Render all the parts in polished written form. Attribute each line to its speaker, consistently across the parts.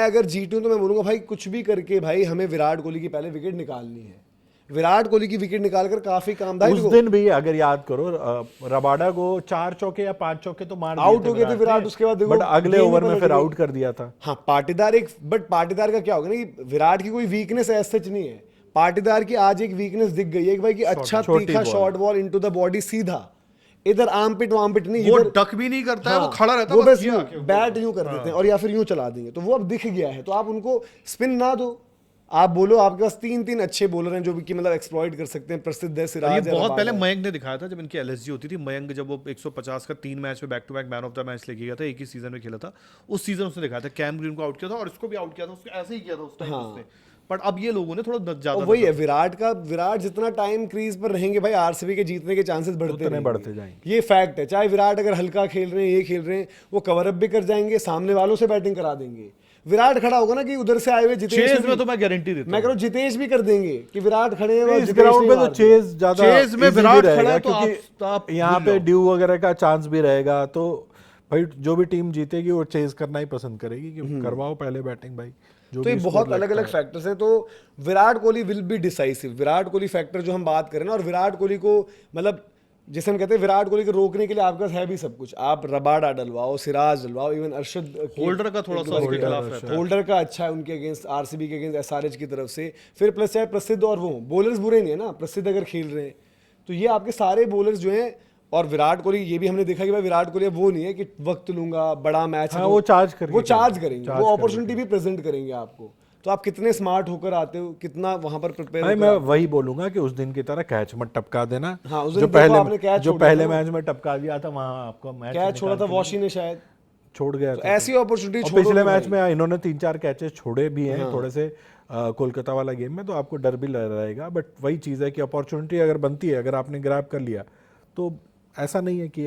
Speaker 1: अगर जीटी हूं तो मैं बोलूंगा भाई कुछ भी करके भाई हमें विराट कोहली की पहले विकेट निकालनी है। विराट कोहली की विकेट निकालकर काफी काम था।
Speaker 2: उस दिन भी अगर याद करो रबाडा को 4 चौके या 5 चौके तो मार
Speaker 1: आउट हो गए थे विराट, उसके बाद
Speaker 2: बट अगले ओवर में फिर आउट कर दिया था।
Speaker 1: हाँ पाटीदार एक, बट पाटीदार का क्या होगा ना कि विराट की कोई वीकनेस एज सच नहीं है। पाटीदार की आज एक वीकनेस दिख गई है कि भाई कि अच्छा तीखा short ball into the body सीधा, इधर आर्मपिट वार्मपिट नहीं,
Speaker 3: वो
Speaker 1: इधर
Speaker 3: डक भी नहीं करता है, वो खड़ा रहता
Speaker 1: है,
Speaker 3: है,
Speaker 1: वो
Speaker 3: बस
Speaker 1: बस
Speaker 3: ये
Speaker 1: यूं
Speaker 3: आके
Speaker 1: बैट यूं कर देते हैं और या फिर यूं चला देंगे, तो वो अब दिख गया है। तो आप उनको स्पिन ना दो, आप बोलो आपके पास 3 अच्छे बॉलर हैं जो कि मतलब एक्सप्लॉइट कर सकते हैं, प्रसिद्ध है सिराज।
Speaker 3: ये बहुत पहले मयंक ने दिखाया था जब इनकी एलएसजी होती थी। मयंक जब वो 150 का 3 मैच में back to back man of the match लेके गया था, एक ही सीजन में खेला था, उस सीजन उसने दिखाया था। कैम ग्रीन को आउट किया था और इसको भी आउट किया था, उसको ऐसे ही किया था उस टाइम उसने। बट अब ये लोगों ने थोड़ा ज्यादा,
Speaker 1: वही है विराट जितना टाइम क्रीज पर रहेंगे भाई आरसीबी के जीतने के चांसेस बढ़ते
Speaker 2: जाएंगे।
Speaker 1: ये फैक्ट है। चाहे विराट अगर हल्का खेल रहे हैं, ये खेल रहे हैं, वो कवर अप भी कर जाएंगे, सामने वालों से बैटिंग करा देंगे। विराट खड़ा होगा ना कि उधर से आए हुए जितेश
Speaker 3: में तो मैं गारंटी देता हूं,
Speaker 1: मैं कह रहा हूं जितेश भी कर देंगे कि विराट खड़े हैं
Speaker 2: इस ग्राउंड पे तो चेज ज्यादा,
Speaker 3: चेज में विराट खड़ा है तो
Speaker 2: आप यहाँ पे ड्यू वगैरह का चांस भी रहेगा, तो भाई जो भी टीम जीतेगी वो चेज करना ही पसंद करेगी कि करवाओ पहले बैटिंग भाई।
Speaker 1: तो ये बहुत अलग अलग फैक्टर्स हैं। तो Virat Kohli will be decisive. Virat Kohli factor जो हम बात करें ना, और विराट कोहली को मतलब जैसे हम कहते हैं विराट कोहली को रोकने के लिए आपके पास है भी सब कुछ। आप रबाडा डलवाओ, सिराज डलवाओ, इवन अरशद
Speaker 3: होल्डर का थोड़ा सा उसके खिलाफ रहता है,
Speaker 1: होल्डर का अच्छा है उनके अगेंस्ट, आरसीबी के अगेंस्ट एसआरएच की तरफ से। फिर प्लस चाहे प्रसिद्ध और वो बॉलर्स बुरे नहीं है ना, प्रसिद्ध अगर खेल रहे हैं तो ये आपके सारे बॉलर्स जो हैं। और विराट कोहली ये भी हमने देखा कि भाई विराट कोहली वो नहीं है कि वक्त लूंगा, बड़ा मैच है,
Speaker 2: वो चार्ज
Speaker 1: करेंगे, वो अपॉर्चुनिटी भी प्रेजेंट करेंगे आपको। तो आप कितने स्मार्ट होकर आते हो, कितना वहां पर प्रिपेयर।
Speaker 2: मैं वही बोलूंगा कि उस दिन की तरह कैच मत टपका देना।
Speaker 1: हाँ, उस
Speaker 2: जो पहले मैच में टपका दिया था, वहां आपको मैच
Speaker 1: कैच छोड़ा था वॉशी ने, शायद
Speaker 2: छोड़ गया
Speaker 1: तो ऐसी अपॉर्चुनिटी।
Speaker 2: पिछले मैच में इन्होंने 3-4 कैचेस छोड़े भी हैं थोड़े से कोलकाता वाला गेम में, तो आपको डर भी रहेगा। बट वही चीज़ है कि अपॉर्चुनिटी अगर बनती है, अगर आपने ग्रैब कर लिया तो ऐसा नहीं है कि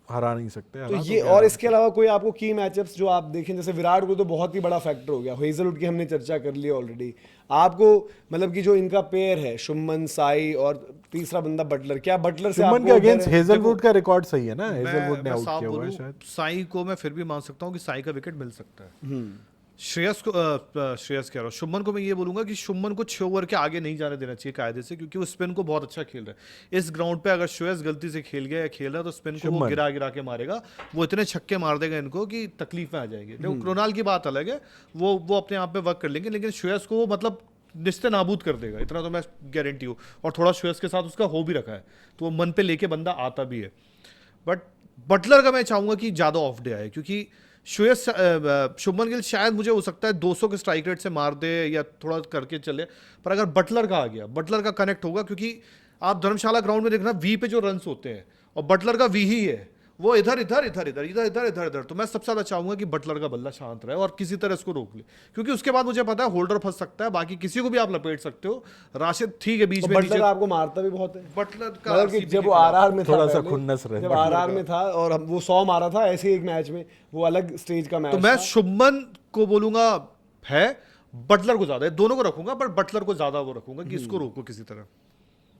Speaker 2: हरा नहीं सकते।
Speaker 1: तो ये और इसके अलावा कोई आपको की मैचअप्स जो आप देखें, जैसे विराट को तो बहुत ही बड़ा फैक्टर हो गया, हेजलवुड की हमने चर्चा कर ली ऑलरेडी। आपको मतलब कि जो इनका पेयर है शुभमन साई और तीसरा बंदा बटलर, क्या बटलर से
Speaker 2: शुभमन के अगेंस्ट हेजलवुड का रिकॉर्ड सही है ना? हेजलवुड ने आउट किया हुआ है शायद।
Speaker 3: साई को मैं फिर भी मान सकता हूं कि साई का विकेट मिल सकता है। श्रेयस कह रहा हूँ, शुभमन को मैं ये बोलूंगा कि शुभमन को 6 ओवर के आगे नहीं जाने देना चाहिए कायदे से, क्योंकि वो स्पिन को बहुत अच्छा खेल रहा है। इस ग्राउंड पे अगर श्रेयस गलती से खेल गया या खेल रहा है तो स्पिन को वो गिरा के मारेगा, वो इतने छक्के मार देगा इनको कि तकलीफ में आ जाएगी। देखो कृणाल की बात अलग है, वो अपने आप पे वर्क कर लेंगे, लेकिन श्रेयस को वो मतलब निस्ते नाबूद कर देगा, इतना तो मैं गारंटी हूँ। और थोड़ा श्रेयस के साथ उसका हो भी रखा है, तो वो मन पे लेके बंदा आता भी है। बट बटलर का मैं चाहूंगा कि ज्यादा ऑफ डे आए, क्योंकि शुभमन गिल शायद मुझे हो सकता है 200 के स्ट्राइक रेट से मार दे या थोड़ा करके चले, पर अगर बटलर का आ गया, बटलर का कनेक्ट होगा, क्योंकि आप धर्मशाला ग्राउंड में देखना वी पे जो रन्स होते हैं और बटलर का वी ही है, वो इधर इधर इधर इधर इधर इधर इधर इधर। तो मैं सबसे ज्यादा चाहूंगा कि बटलर का बल्ला शांत रहे और किसी तरह इसको रोक ले, क्योंकि उसके बाद मुझे पता है होल्डर फंस सकता है, बाकी किसी को भी आप लपेट सकते हो। राशिद ठीक है बीच में,
Speaker 1: बटलर आपको मारता भी बहुत है।
Speaker 3: बटलर का
Speaker 1: जब वो आरआर में
Speaker 2: थोड़ा सा खुन्नस रहे,
Speaker 1: जब आरआर में था और वो 100 मारा था ऐसे एक मैच में, वो अलग स्टेज का मैच।
Speaker 3: तो मैं शुभमन को बोलूंगा है, बटलर को ज्यादा है, दोनों को रखूंगा, पर बटलर को ज्यादा वो रखूंगा कि इसको रोको किसी तरह।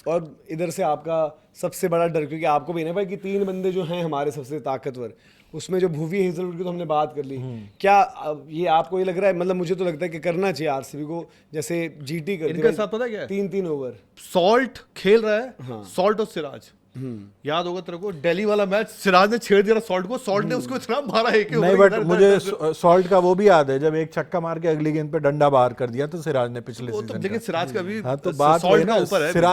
Speaker 1: और इधर से आपका सबसे बड़ा डर, क्योंकि आपको भी नहीं भाई कि 3 बंदे जो हैं हमारे सबसे ताकतवर, उसमें जो भुवी हेजलवुड की तो हमने बात कर ली, क्या ये आपको ये लग रहा है, मतलब मुझे तो लगता है कि करना चाहिए आरसीबी को, जैसे जीटी करती है
Speaker 3: इनके साथ पता क्या है,
Speaker 1: 3-3 ओवर
Speaker 3: सॉल्ट खेल रहा है, सॉल्ट और सिराज, याद होगा तेरे को दिल्ली वाला मैच, सिराज ने छेड़ दिया सॉल्ट को, सॉल्ट ने उसको इतना मारा एक
Speaker 2: नहीं, बट मुझे सॉल्ट का वो भी याद है जब एक छक्का मार के अगली गेंद पे डंडा बाहर कर दिया तो सिराज ने पिछले सीजन।
Speaker 3: लेकिन सिराज का भी,
Speaker 2: हाँ तो बात है ना,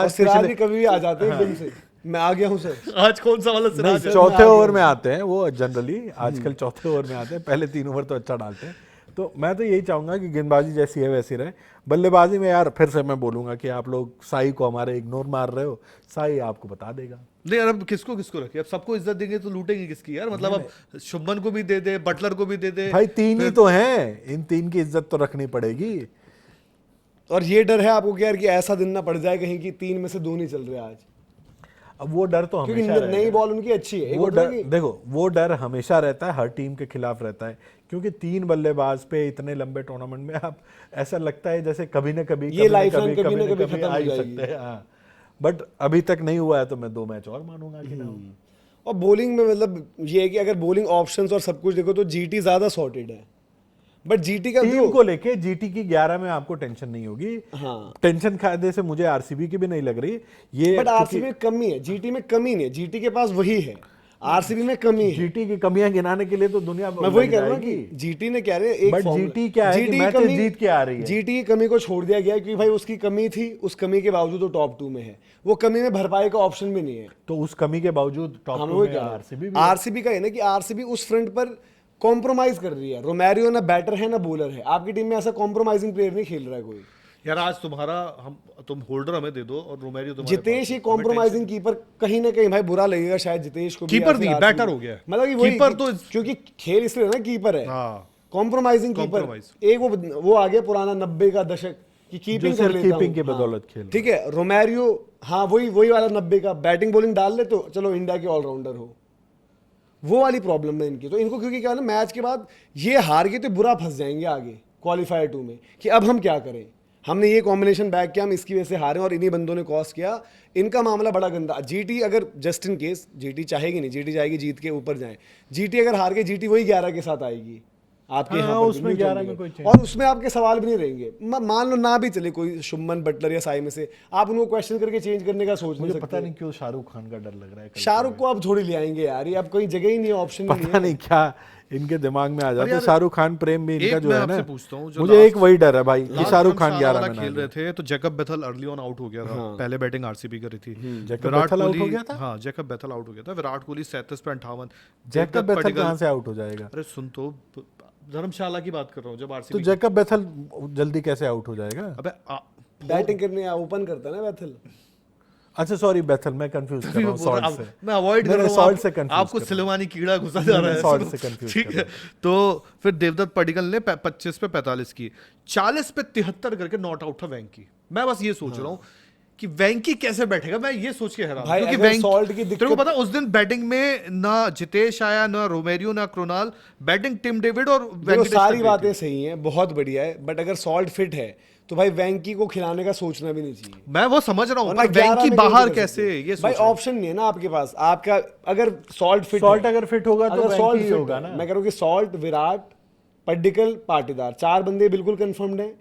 Speaker 1: सिराज भी कभी आ जाते हैं एकदम से, मैं आ गया हूँ सर।
Speaker 3: आज कौन सा वाला सिराज है?
Speaker 2: चौथे ओवर में आते हैं वो जनरली, आजकल चौथे ओवर में आते हैं, पहले 3 ओवर तो अच्छा डालते हैं। तो मैं तो यही चाहूंगा कि गेंदबाजी जैसी है वैसी रहे। बल्लेबाजी में यार फिर से मैं बोलूंगा कि आप लोग साई को हमारे इग्नोर मार रहे हो, साई आपको बता देगा।
Speaker 3: नहीं यार, अब किसको रखे, अब सबको इज्जत देंगे तो लूटेंगे किसकी यार, मतलब अब शुभमन को भी दे दे, बटलर को भी दे दे
Speaker 2: भाई, 3 ही तो हैं, इन 3 की इज्जत तो रखनी पड़ेगी।
Speaker 1: और ये डर है आपको कि यार कि ऐसा दिन ना पड़ जाए कहीं कि 3 में से 2 नहीं चल रहे आज।
Speaker 2: अब वो डर तो हमेशा रहता है,
Speaker 1: नई बॉल उनकी अच्छी है,
Speaker 2: वो डर देखो, वो डर हमेशा रहता है, हर टीम के खिलाफ रहता है, क्योंकि 3 बल्लेबाज पे इतने लंबे टूर्नामेंट में आप ऐसा लगता है जैसे कभी ना कभी
Speaker 1: ये लाइफलाइन कभी ना कभी खत्म
Speaker 2: आ ही सकते हैं। हाँ, बट अभी तक नहीं हुआ है तो मैं 2 मैच और मानूंगा कि ना।
Speaker 1: और बॉलिंग में मतलब ये है कि अगर बॉलिंग ऑप्शंस और सब कुछ देखो तो जीटी ज्यादा सॉर्टेड है। बट जीटी का
Speaker 2: टीम को लेके जीटी की 11 में आपको टेंशन नहीं होगी।
Speaker 1: हाँ,
Speaker 2: टेंशन कायदे से मुझे आरसीबी की भी नहीं लग रही ये,
Speaker 1: बट आरसीबी में कमी है, जीटी में कमी नहीं है, जीटी के पास वही है, आरसीबी में कमी है।
Speaker 2: जीटी की कमियां गिनाने के लिए तो दुनिया
Speaker 1: मैं वही कह रहा हूँ कि जीटी ने कह रहे हैं एक
Speaker 2: बट
Speaker 1: formula-
Speaker 2: जीटी क्या है कि
Speaker 1: की
Speaker 2: मैचेस जीत के आ रही है।
Speaker 1: जीटी की कमी को छोड़ दिया गया है, क्योंकि भाई उसकी कमी थी, उस कमी के बावजूद वो टॉप 2 में है, वो कमी में भरपाई का ऑप्शन भी नहीं है।
Speaker 2: तो उस कमी के बावजूद टॉप
Speaker 1: हमें
Speaker 2: 2
Speaker 1: वही
Speaker 2: में
Speaker 1: कह रहा
Speaker 2: आरसीबी
Speaker 1: हूँ,
Speaker 2: भी
Speaker 1: आरसीबी का है ना कि आरसीबी उस फ्रंट पर कॉम्प्रोमाइज कर रही है। रोमेरियो ना बैटर है ना बॉलर है, आपकी टीम में ऐसा कॉम्प्रोमाइजिंग प्लेयर नहीं खेल रहा है कोई।
Speaker 3: यार आज तुम होल्डर हमें दे दो और रोमेरियो तुम्हारे
Speaker 1: जितेश
Speaker 3: पास
Speaker 1: ही
Speaker 3: है।
Speaker 1: कॉम्प्रोमाइजिंग कीपर कहीं ना कहीं भाई बुरा लगेगा शायद जितेश को भी,
Speaker 3: कीपर
Speaker 1: या फिर
Speaker 3: नहीं,
Speaker 1: RCB
Speaker 3: बैटर हो गया है।
Speaker 1: मतलब कि वही
Speaker 3: कीपर तो
Speaker 1: क्योंकि खेल इसलिए ना कीपर है,
Speaker 3: हाँ,
Speaker 1: कॉम्प्रोमाइजिंग कीपर।
Speaker 3: Compromise।
Speaker 1: एक वो आ गया पुराना 90 का दशक की कीपिंग
Speaker 2: जो
Speaker 1: कर
Speaker 2: सिर्फ
Speaker 1: लेता
Speaker 2: कीपिंग
Speaker 1: हूं।
Speaker 2: की
Speaker 1: हाँ,
Speaker 2: बदौलत खेल
Speaker 1: ठीक है। रोमेरियो हाँ वही वाला 90 का बैटिंग बॉलिंग डाल ले तो चलो इंडिया के ऑलराउंडर हो, वो वाली प्रॉब्लम है इनकी। तो इनको क्योंकि क्या है ना, मैच के बाद ये हार गए तो बुरा फंस जाएंगे आगे क्वालिफायर 2 में कि अब हम क्या करें, हमने ये कॉम्बिनेशन बैक किया, हम इसकी वजह से हारे और इन्हीं बंदों ने कॉस्ट किया। इनका मामला बड़ा गंदा। जीटी अगर जस्ट इन केस जीटी चाहेगी नहीं, जीटी चाहेगी जीत के ऊपर जाए, जीटी अगर हार गई जीटी वही 11 के साथ आएगी आपके
Speaker 2: हाँ,
Speaker 1: यहाँ पर
Speaker 2: उसमें
Speaker 1: neutral
Speaker 2: 11 में
Speaker 1: में।
Speaker 2: कोई change
Speaker 1: और उसमें आपके सवाल भी नहीं रहेंगे। मान लो ना भी चले कोई शुभमन बटलर या साई में से, आप उनको क्वेश्चन करके चेंज करने का सोच नहीं
Speaker 2: मुझे
Speaker 1: सकते।
Speaker 2: पता नहीं क्यों शाहरुख खान का डर लग रहा है कल।
Speaker 1: शाहरुख को आप थोड़ी ले आएंगे यार, ये अब कोई जगह ही नहीं है, ऑप्शन ही नहीं
Speaker 2: पता
Speaker 1: है।
Speaker 2: नहीं क्या इनके दिमाग में आ जाता है।
Speaker 3: यार,
Speaker 2: शाहरुख खान प्रेम भी इनका
Speaker 3: एक
Speaker 2: जो
Speaker 3: मैं
Speaker 2: है ना,
Speaker 3: आपसे पूछता हूँ, जो
Speaker 2: मुझे एक वही डर है भाई कि
Speaker 3: लास्ट
Speaker 2: शाहरुख खान
Speaker 3: धर्मशाला
Speaker 2: 11
Speaker 3: वाला
Speaker 2: में ना
Speaker 3: खेल
Speaker 2: जाए।
Speaker 3: रहे थे तो Jacob Bethell early on out हो गया था। पहले बैटिंग आरसीबी कर रही थी।
Speaker 2: जैकब
Speaker 3: विराट
Speaker 2: बेथल आउट हो
Speaker 3: कोहली
Speaker 2: गया था?
Speaker 3: हाँ, जैकब बेथल आउट हो गया था। विराट कोहली 37 पे 58।
Speaker 2: जैकब बेथल कहाँ से आउट हो जाएगा?
Speaker 3: अरे सुन तो, धर्मशाला की बात कर रहा हूँ जब
Speaker 2: तो
Speaker 3: आरसीबी
Speaker 2: जैकब बेथल जल्दी कैसे आउट हो जाएगा?
Speaker 3: अबे
Speaker 1: बैटिंग करने ओपन करता है ना बैथल।
Speaker 2: अच्छा सॉरी बेथल, मैं कंफ्यूज कर रहा हूँ सॉल्ट से।
Speaker 3: मैं अवॉइड कर
Speaker 2: मैंने
Speaker 3: रहा हूँ
Speaker 2: सॉल्ट से confuse
Speaker 3: आपको
Speaker 2: कर रहा हूँ।
Speaker 3: सिलवानी कीड़ा घुसा जा रहा है
Speaker 2: सॉल्ट
Speaker 3: सुनो,
Speaker 2: से confuse
Speaker 3: ठीक
Speaker 2: कर
Speaker 3: है। तो फिर देवदत्त पडिक्कल ने 25 पे 45 की, 40 पे 73 करके नॉट आउट था वेंकी। मैं बस ये सोच रहा हूँ कि वेंकी कैसे बैठेगा, मैं ये सोच के हैरान हूं,
Speaker 1: भाई
Speaker 3: क्योंकि
Speaker 1: अगर सॉल्ट की
Speaker 3: वेंकी तेरे को
Speaker 1: दिक्कत-
Speaker 3: पता उस दिन बैटिंग में ना जितेश आया, ना रोमेरियो, ना क्रोनाल, बैटिंग टिम डेविड और
Speaker 1: देखो
Speaker 3: वेंकटेश
Speaker 1: सारी
Speaker 3: तक
Speaker 1: बातें
Speaker 3: गई थी।
Speaker 1: सही हैं, बहुत बढ़िया है, बट अगर सॉल्ट फिट है तो भाई वेंकी को खिलाने का सोचना भी नहीं चाहिए।
Speaker 3: मैं वो समझ रहा हूँ,
Speaker 1: वरना
Speaker 3: पर
Speaker 1: 11
Speaker 3: वेंकी
Speaker 1: में
Speaker 3: बाहर
Speaker 1: कैसे कर
Speaker 3: कैसे,
Speaker 1: सकते?
Speaker 3: ये
Speaker 1: भाई
Speaker 3: सोच रहा हूँ।
Speaker 1: ऑप्शन नहीं है ना आपके पास। आपका अगर सॉल्ट फिट
Speaker 2: सॉल्ट अगर फिट होगा तो
Speaker 1: अगर
Speaker 2: वेंकी
Speaker 1: सॉल्ट
Speaker 2: ही
Speaker 1: फिट
Speaker 2: होगा
Speaker 1: है,
Speaker 2: ना।
Speaker 1: मैं कह रहा हूँ कि सॉल्ट, विराट, पड्डिकल, पाटीदार, 4 बंदे बिल्कुल कंफर्म्ड हैं।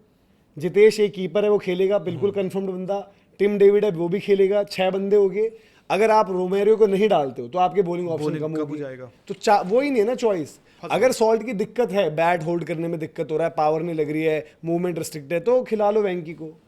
Speaker 1: जितेश एक कीपर है वो खेलेगा, बिल्कुल कंफर्म्ड बंदा। टिम डेविड है वो भी खेलेगा, 6 बंदे हो गए। अगर आप रोमेरियो को नहीं डालते हो तो आपके बॉलिंग ऑप्शन
Speaker 3: Bowling
Speaker 1: कम
Speaker 3: कम हो
Speaker 1: होगी।
Speaker 3: जाएगा।
Speaker 1: तो वो ही नहीं है ना चॉइस। अगर सॉल्ट की दिक्कत है, बैट होल्ड करने में दिक्कत हो रहा है, पावर नहीं लग रही है, मूवमेंट रिस्ट्रिक्ट है, तो खिला लो वेंकी को।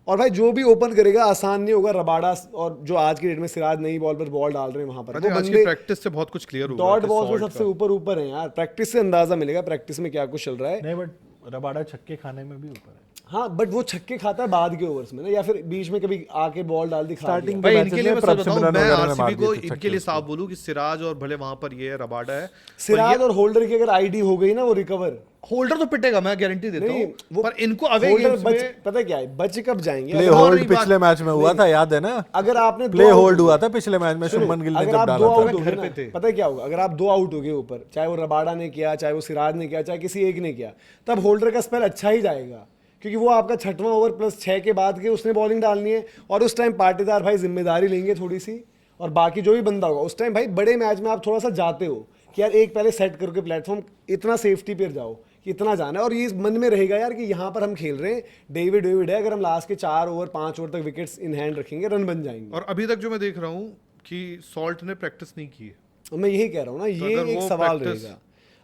Speaker 1: और भाई जो भी ओपन करेगा आसान नहीं होगा। रबाडा और जो आज की डेट में सिराज नई बॉल पर बॉल डाल रहे हैं वहां पर,
Speaker 3: अरे
Speaker 1: वो
Speaker 3: आज की
Speaker 1: बंदे
Speaker 3: प्रैक्टिस से बहुत कुछ क्लियर हुआ
Speaker 1: डॉट
Speaker 3: कि
Speaker 1: बॉल में
Speaker 3: Salt
Speaker 1: सबसे ऊपर है यार। प्रैक्टिस से अंदाजा मिलेगा प्रैक्टिस में क्या कुछ चल रहा है।
Speaker 2: नहीं बट रबाडा छक्के खाने में भी ऊपर है।
Speaker 1: हाँ बट वो छक्के खाता है बाद के ओवर्स में ना, या फिर बीच में कभी आके बॉल डाल दिखा
Speaker 2: Starting
Speaker 1: दिया।
Speaker 3: भाई
Speaker 2: मैचेस
Speaker 3: इनके लिए
Speaker 2: में
Speaker 3: मैं सच
Speaker 2: प्रभ
Speaker 3: बताऊं,
Speaker 2: सिमरन
Speaker 3: मैं
Speaker 2: वगैरह ने मार
Speaker 3: आरसीबी को
Speaker 2: दिए थे
Speaker 3: इनके
Speaker 2: छक्के
Speaker 3: लिए
Speaker 2: उसको।
Speaker 3: साफ बोलूं कि सिराज और भले वहां पर ये है, रबाडा है,
Speaker 1: सिराज और होल्डर की अगर आईडी हो गई ना वो रिकवर,
Speaker 3: होल्डर तो पिटेगा, मैं गारंटी देता
Speaker 1: नहीं
Speaker 3: हूं।
Speaker 1: वो
Speaker 3: पर इनको अवे
Speaker 1: होल्डर
Speaker 3: गेम्स
Speaker 1: बच,
Speaker 3: में
Speaker 1: पता क्या है, बच कब जाएंगे
Speaker 2: प्ले
Speaker 1: अगर-
Speaker 3: और
Speaker 2: होल्ड
Speaker 3: नहीं बात-
Speaker 2: पिछले मैच में हुआ था, याद है ना?
Speaker 1: अगर आपने
Speaker 2: प्ले
Speaker 1: दो out
Speaker 2: होल्ड
Speaker 1: हो
Speaker 2: हुआ
Speaker 1: गए-
Speaker 2: था पिछले मैच में
Speaker 1: सुनो,
Speaker 2: शुभमन गिल ने
Speaker 1: अगर
Speaker 2: जब
Speaker 1: आप
Speaker 2: डाला
Speaker 1: 2
Speaker 2: था।
Speaker 1: आउट हो गए
Speaker 3: घर
Speaker 1: ना,
Speaker 3: पे थे।
Speaker 1: पता है क्या होगा, अगर आप 2 आउट हो गए ऊपर, चाहे वो रबाडा ने किया, चाहे वो सिराज ने किया, चाहे किसी एक ने किया, तब होल्डर का स्पेल अच्छा ही जाएगा, क्योंकि वो आपका 6वां ओवर प्लस 6 के बाद के उसने बॉलिंग डालनी है। और उस टाइम पाटीदार भाई जिम्मेदारी लेंगे थोड़ी सी, और बाकी जो भी बंदा होगा उस टाइम भाई बड़े मैच में आप थोड़ा सा जाते हो कि यार एक पहले सेट करके प्लेटफॉर्म इतना सेफ्टी पर जाओ कि इतना जाना है, और ये मन में रहेगा यार कि यहाँ पर हम खेल रहे हैं, डेविड है, अगर हम लास्ट के 4 ओवर 5 ओवर तक विकेट्स इन हैंड रखेंगे रन बन जाएंगे।
Speaker 3: और अभी तक जो मैं देख रहा हूं कि सॉल्ट ने प्रैक्टिस नहीं की है।
Speaker 1: और मैं यही कह रहा हूँ ना, ये
Speaker 3: अगर
Speaker 1: एक
Speaker 3: वो
Speaker 1: सवाल
Speaker 3: practice-
Speaker 1: रहेगा।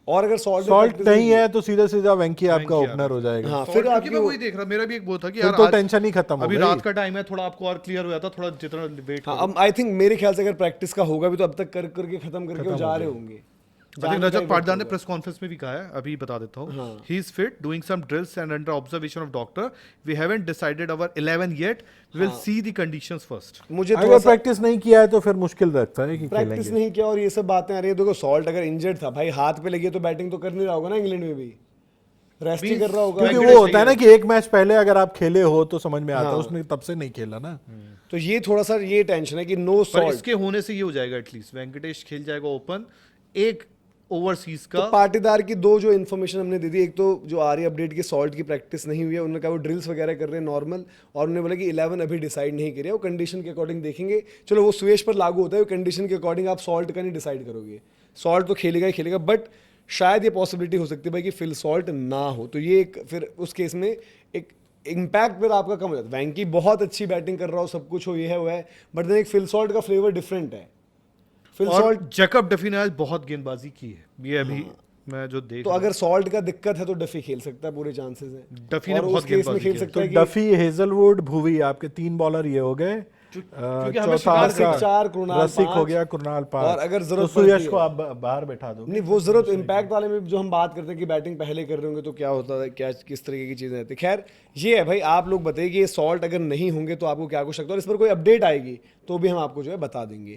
Speaker 1: और अगर सॉल्ट
Speaker 2: नहीं है तो सीधा सीधा वेंकी आपका
Speaker 3: वेंकी
Speaker 2: ओपनर हो जाएगा।
Speaker 1: हाँ,
Speaker 3: Salt
Speaker 1: फिर
Speaker 3: क्योंकि
Speaker 1: आपकी
Speaker 3: मैं
Speaker 1: वो-
Speaker 3: वही देख रहा, मेरा भी एक वो था कि
Speaker 2: फिर
Speaker 3: यार
Speaker 2: तो
Speaker 3: आज-
Speaker 2: टेंशन ही खत्म हो
Speaker 3: अभी
Speaker 2: गई।
Speaker 3: रात का टाइम है, थोड़ा आपको और क्लियर हो जाता, थोड़ा जितना वेट
Speaker 1: हाँ, अब आई थिंक मेरे ख्याल से अगर प्रैक्टिस का होगा भी तो अब तक करके खत्म करके वो जा रहे होंगे।
Speaker 3: आई थिंक रजत पाटीदार ने प्रेस कॉन्फ्रेंस में भी कहा है, अभी बता देता हूँ,
Speaker 1: हाँ।
Speaker 3: He is fit, doing some drills and under observation of doctor, we haven't decided our 11 yet, we will see the conditions first.
Speaker 1: मुझे
Speaker 2: अगर
Speaker 1: थोड़ा सा
Speaker 2: प्रैक्टिस नहीं किया है तो फिर मुश्किल लगता है कि
Speaker 1: प्रैक्टिस
Speaker 2: खेलेंगे।
Speaker 1: नहीं किया और ये सब बातें आ रही है। देखो सॉल्ट अगर इंजर्ड था भाई, हाथ पे लगी है तो बैटिंग तो कर नहीं रहा होगा ना, इंग्लैंड में भी रेस्ट ही कर रहा होगा।
Speaker 2: क्योंकि
Speaker 3: वेंकटेश
Speaker 2: वो होता है ना
Speaker 3: सही
Speaker 2: कि एक मैच पहले अगर आप खेले हो तो समझ में आता है,
Speaker 1: हाँ।
Speaker 2: उसने तब से नहीं खेला ना।
Speaker 1: तो ये थोड़ा सा ये टेंशन है कि नो
Speaker 3: पर
Speaker 1: सॉल्ट।
Speaker 3: इसके होने से ये हो जाएगा, एटलीस्ट वेंकटेश खेल जाएगा ओपन, एक ओवरसीज का।
Speaker 1: तो पाटीदार की 2 जो इन्फॉर्मेशन हमने दे दी, एक तो जो आ रही है अपडेट की सॉल्ट की प्रैक्टिस नहीं हुई है, उन्होंने कहा वो ड्रिल्स वगैरह कर रहे हैं नॉर्मल, और उन्होंने बोला कि 11 अभी डिसाइड नहीं करिए, वो कंडीशन के अकॉर्डिंग देखेंगे। चलो वो सुयश पर लागू होता है, कंडीशन के अकॉर्डिंग आप सॉल्ट का नहीं डिसाइड करोगे, सॉल्ट तो खेलेगा ही खेलेगा। बट शायद ये पॉसिबिलिटी हो सकती है भाई कि फिल सॉल्ट ना हो, तो ये एक फिर उस केस में एक इम्पैक्ट फिर आपका कम हो जाता है। वैंकी बहुत अच्छी बैटिंग कर रहा हो, सब कुछ हो, ये है वो है, बट देन एक फिल सॉल्ट का फ्लेवर डिफरेंट है। फिल
Speaker 3: और
Speaker 1: सॉल्ट
Speaker 3: जैकब डफी ने आज बहुत गेंदबाजी की है, ये अभी मैं जो देख
Speaker 1: तो
Speaker 3: रहा हूँ।
Speaker 1: अगर सॉल्ट का दिक्कत है तो डफी खेल सकता है, पूरे चांसेस हैं।
Speaker 3: डफी ने
Speaker 1: और
Speaker 3: बहुत
Speaker 1: उस केस में
Speaker 3: गेंदबाजी
Speaker 1: खेल
Speaker 3: की है।
Speaker 1: सकता
Speaker 2: तो
Speaker 1: है कि
Speaker 2: डफी, हेजलवुड, भुवी, आपके 3 बॉलर ये हो गए।
Speaker 3: क्योंकि हमें
Speaker 2: चौथा
Speaker 3: शिकार
Speaker 2: आपका
Speaker 1: 4, कृणाल
Speaker 2: रसिक हो
Speaker 1: 5,
Speaker 2: गया, कृणाल 5,
Speaker 1: और अगर
Speaker 2: तो
Speaker 1: जरूरत
Speaker 2: सुयश
Speaker 1: पड़ती
Speaker 2: को
Speaker 1: है,
Speaker 2: आप बाहर बैठा दोगे।
Speaker 1: नहीं वो जरूरत इम्पैक्ट वाले में जो हम बात करते हैं कि बैटिंग पहले कर रहे होंगे तो क्या होता है, क्या किस तरीके की चीजें रहती है। खैर ये है भाई, आप लोग बताइए कि ये सॉल्ट अगर नहीं होंगे तो आपको क्या कुछ लगता है, और इस पर कोई अपडेट आएगी तो भी हम आपको जो है बता देंगे।